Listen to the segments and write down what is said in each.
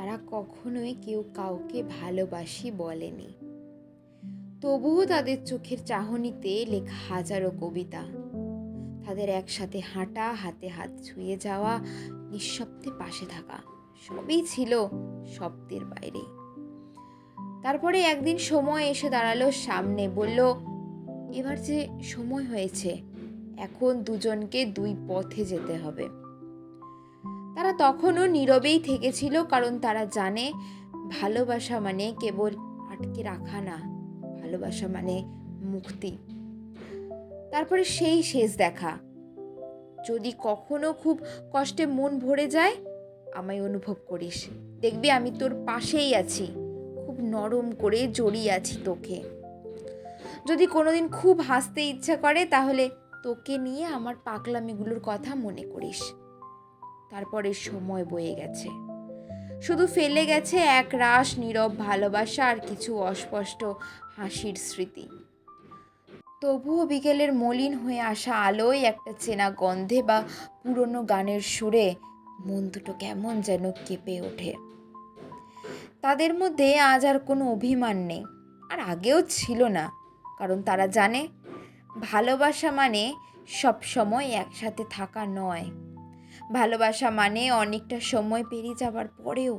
তারা কখনোই কেউ কাউকে ভালোবাসি বলেনি, তবুও তাদের চোখের চাহনিতে লেখা হাজারো কবিতা, তাদের একসাথে হাঁটা, হাতে হাত ছুঁয়ে যাওয়া, নিঃশব্দে পাশে থাকা, সবই ছিল শব্দের বাইরে। তারপরে একদিন সময় এসে দাঁড়ালো সামনে, বলল, এবার যে সময় হয়েছে, এখন দুজনকে দুই পথে যেতে হবে। তারা তখনও নীরবেই থেকেছিল, কারণ তারা জানে ভালোবাসা মানে কেবল আটকে রাখা না, ভালোবাসা মানে মুক্তি। তারপরে সেই শেষ দেখা। যদি কখনো খুব কষ্টে মন ভরে যায়, আমায় অনুভব করিস, দেখবি আমি তোর পাশেই আছি, খুব নরম করে জড়িয়ে আছি তোকে। যদি কোনোদিন খুব হাসতে ইচ্ছা করে, তাহলে তোকে নিয়ে আমার পাগলামিগুলোর কথা মনে করিস। তারপরে সময় বয়ে গেছে, শুধু ফেলে গেছে এক রাশ নীরব ভালোবাসা আর কিছু অস্পষ্ট হাসির স্মৃতি। তবুও বিকেলের মলিন হয়ে আসা আলোয়, একটা চেনা গন্ধে বা পুরনো গানের সুরে মন দুটো কেমন যেন কেঁপে ওঠে। তাদের মধ্যে আজ আর কোনো অভিমান নেই, আর আগেও ছিল না, কারণ তারা জানে ভালোবাসা মানে সব সময় একসাথে থাকা নয়। ভালোবাসা মানে অনেকটা সময় পেরিয়ে যাবার পরেও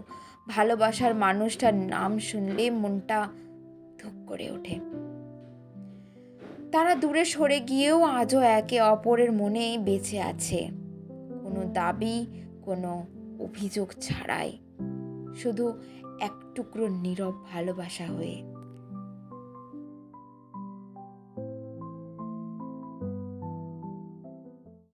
ভালোবাসার মানুষটার নাম শুনলে মনটা ধুক করে ওঠে। তারা দূরে সরে গিয়েও আজও একে অপরের মনে বেঁচে আছে, কোনো দাবি, কোনো অভিযোগ ছাড়াই, শুধু এক টুকরো নীরব ভালোবাসা হয়ে।